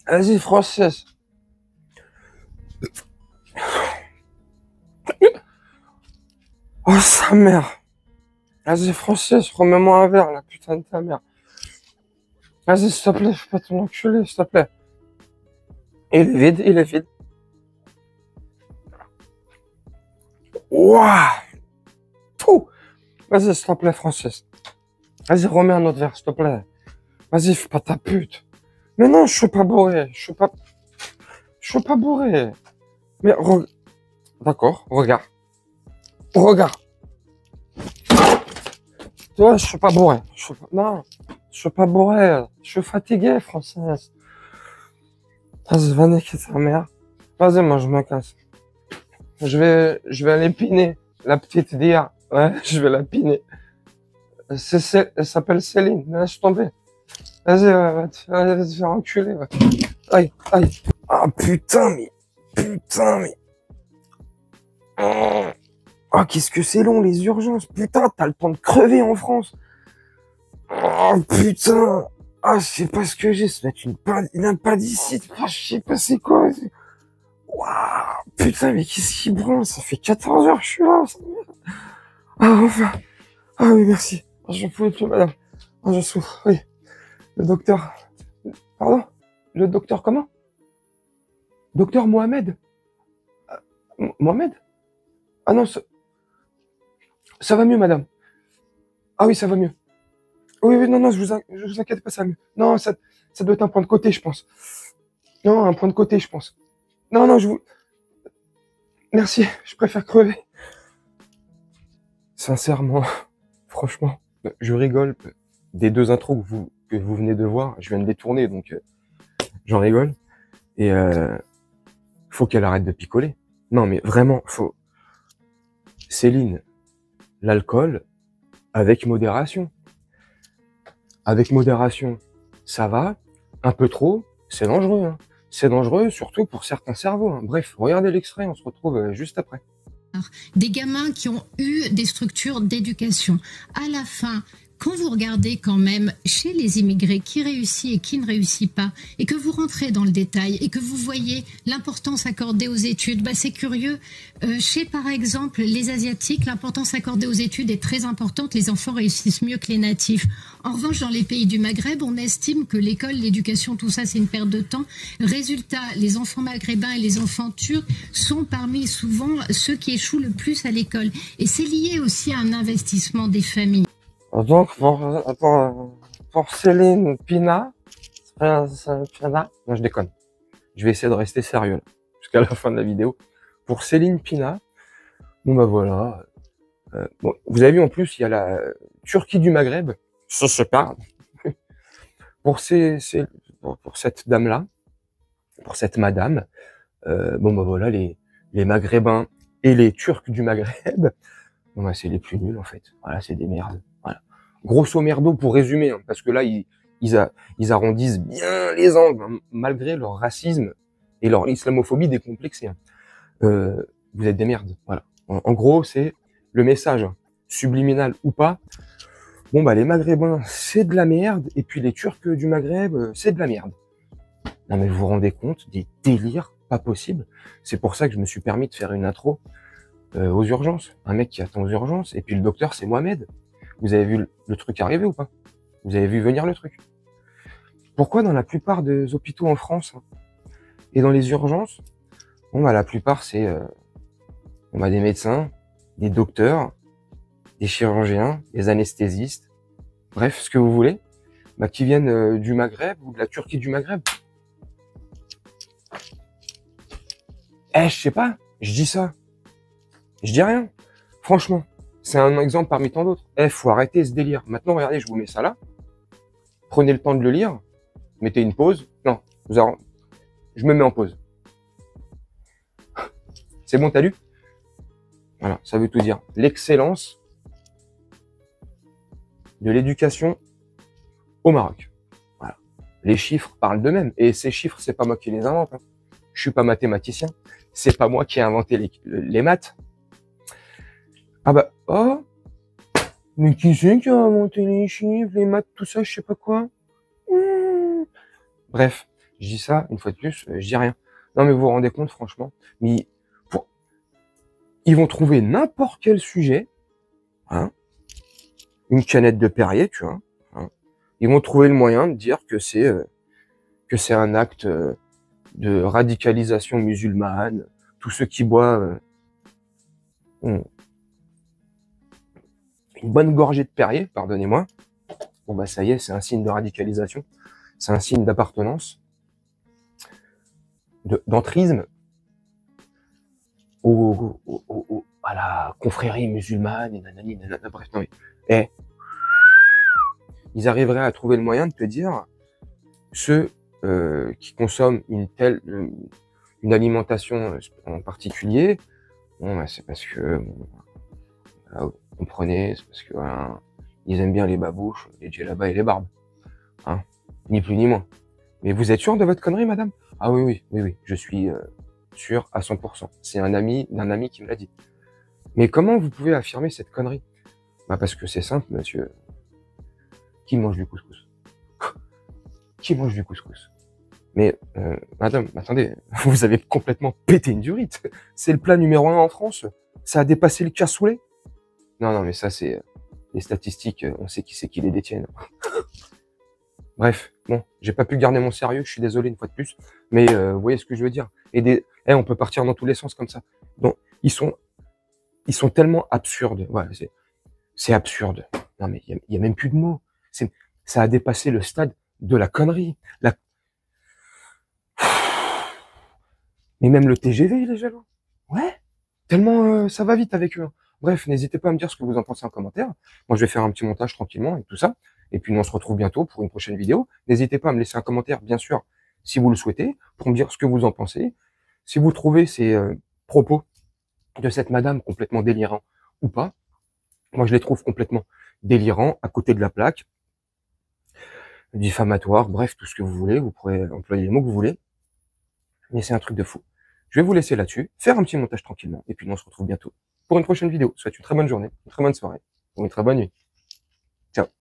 Vas-y, Francis. Oh, sa mère. Vas-y, Francis, remets-moi un verre, la putain de ta mère. Vas-y, s'il te plaît, fais pas ton enculé, s'il te plaît. Il est vide, il est vide. Ouah. Tout. Vas-y, s'il te plaît, Francis. Vas-y, remets un autre verre, s'il te plaît. Vas-y, fais pas ta pute. Mais non, je suis pas bourré. Je suis pas bourré. Mais, d'accord, regarde. Regarde. Toi, je suis pas bourré. Non, je suis pas bourré. Je suis fatigué, Francis. Vas-y, va niquer ta mère. Vas-y, moi, je me casse. Je vais aller piner la petite Dia. Ouais, je vais la piner. Elle s'appelle Céline. Laisse tomber. Vas-y, va te faire enculer. Ouais. Aïe, aïe. Ah, putain, mais. Putain, mais. Oh, qu'est-ce que c'est long, les urgences. Putain, t'as le temps de crever en France. Oh, putain. Ah, je sais pas ce que j'ai. Ça va être une appendicite. Ah, je sais pas c'est quoi. Waouh. Putain, mais qu'est-ce qui branle? Ça fait 14 heures que je suis là. Ah, enfin. Ah oui, merci. Je ne pouvais plus, madame. Ah, je souffre, oui. Le docteur. Pardon? Le docteur comment? Docteur Mohamed? Mohamed? Ah non, ça va mieux, madame. Ah oui, ça va mieux. Oui, oui, non, non, je vous inquiète pas, ça va mieux. Non, ça doit être un point de côté, je pense. Non, un point de côté, je pense. Non, non, merci, je préfère crever. Sincèrement, franchement, je rigole des deux intros que vous venez de voir. Je viens de les tourner, donc j'en rigole. Et faut qu'elle arrête de picoler. Non, mais vraiment, faut... Céline, l'alcool, avec modération. Avec modération, ça va. Un peu trop, c'est dangereux. Hein. C'est dangereux, surtout pour certains cerveaux. Hein. Bref, regardez l'extrait, on se retrouve juste après. Des gamins qui ont eu des structures d'éducation. À la fin, quand vous regardez quand même chez les immigrés qui réussit et qui ne réussit pas, et que vous rentrez dans le détail et que vous voyez l'importance accordée aux études, bah c'est curieux. Chez par exemple les Asiatiques, l'importance accordée aux études est très importante. Les enfants réussissent mieux que les natifs. En revanche, dans les pays du Maghreb, on estime que l'école, l'éducation, tout ça, c'est une perte de temps. Résultat, les enfants maghrébins et les enfants turcs sont parmi souvent ceux qui échouent le plus à l'école. Et c'est lié aussi à un investissement des familles. Donc, pour Céline Pina, Pina, non, je déconne. Je vais essayer de rester sérieux là, jusqu'à la fin de la vidéo. Pour Céline Pina, bon bah voilà. Bon, vous avez vu en plus, il y a la Turquie du Maghreb. Ça se parle. Pour cette dame-là, pour cette madame, bon bah voilà, les Maghrébins et les Turcs du Maghreb, bon bah c'est les plus nuls en fait. Voilà, c'est des merdes. Voilà. Grosso merdo pour résumer, hein, parce que là ils arrondissent bien les angles, hein, malgré leur racisme et leur islamophobie décomplexée. Hein. Vous êtes des merdes. Voilà. En gros, c'est le message, hein, subliminal ou pas. Bon bah les Maghrébins, c'est de la merde, et puis les Turcs du Maghreb, c'est de la merde. Non mais vous vous rendez compte des délires pas possibles. C'est pour ça que je me suis permis de faire une intro aux urgences. Un mec qui attend aux urgences, et puis le docteur c'est Mohamed. Vous avez vu le truc arriver ou pas? Vous avez vu venir le truc? Pourquoi dans la plupart des hôpitaux en France et dans les urgences, bon bah la plupart c'est on a des médecins, des docteurs, des chirurgiens, des anesthésistes, bref ce que vous voulez, bah, qui viennent du Maghreb ou de la Turquie du Maghreb. Je sais pas, je dis ça. Je dis rien. Franchement, c'est un exemple parmi tant d'autres. Faut arrêter ce délire. Maintenant, regardez, je vous mets ça là. Prenez le temps de le lire. Mettez une pause. Non, je me mets en pause. C'est bon, t'as lu? Voilà, ça veut tout dire. L'excellence de l'éducation au Maroc. Voilà. Les chiffres parlent d'eux-mêmes. Et ces chiffres, c'est pas moi qui les invente. Hein. Je suis pas mathématicien. C'est pas moi qui ai inventé les maths. Ah bah, oh, mais qui c'est qui a inventé les chiffres, les maths, tout ça, je sais pas quoi. Bref, Je dis ça, une fois de plus, je dis rien. Non, mais vous vous rendez compte, franchement, mais ils vont trouver n'importe quel sujet, hein, une canette de Perrier, tu vois, hein, ils vont trouver le moyen de dire que c'est un acte de radicalisation musulmane. Tous ceux qui boivent une bonne gorgée de Perrier, pardonnez-moi, bon bah ça y est, c'est un signe de radicalisation, c'est un signe d'appartenance, d'entrisme à la confrérie musulmane, et nanani, nanana, bref, non mais, ils arriveraient à trouver le moyen de te dire, ceux qui consomment une alimentation en particulier, bon bah c'est parce que, vous comprenez, c'est parce que voilà, ils aiment bien les babouches, les djellabas et les barbes, hein, ni plus ni moins. Mais vous êtes sûr de votre connerie, madame? Ah oui, je suis sûr à 100%. C'est un ami d'un ami qui me l'a dit. Mais comment vous pouvez affirmer cette connerie? Bah parce que c'est simple, monsieur. Qui mange du couscous? Qui mange du couscous? Mais madame, attendez, vous avez complètement pété une durite. C'est le plat numéro 1 en France. Ça a dépassé le cassoulet. Non, mais ça c'est les statistiques. On sait qui c'est qui les détiennent. Bref, bon, j'ai pas pu garder mon sérieux, je suis désolé une fois de plus, mais vous voyez ce que je veux dire. On peut partir dans tous les sens comme ça. Donc, ils sont tellement absurdes. Voilà, c'est absurde. Non, mais il y a même plus de mots. Ça a dépassé le stade de la connerie. Mais même le TGV, il est jaloux. Ouais. Tellement ça va vite avec eux. Bref, n'hésitez pas à me dire ce que vous en pensez en commentaire. Moi, je vais faire un petit montage tranquillement et tout ça. Et puis, nous, on se retrouve bientôt pour une prochaine vidéo. N'hésitez pas à me laisser un commentaire, bien sûr, si vous le souhaitez, pour me dire ce que vous en pensez. Si vous trouvez ces propos de cette madame complètement délirants ou pas, moi, je les trouve complètement délirants, à côté de la plaque, diffamatoires, bref, tout ce que vous voulez. Vous pourrez employer les mots que vous voulez. Mais c'est un truc de fou. Je vais vous laisser là-dessus, faire un petit montage tranquillement. Et puis, nous, on se retrouve bientôt pour une prochaine vidéo. Souhaite une très bonne journée, une très bonne soirée, ou une très bonne nuit. Ciao.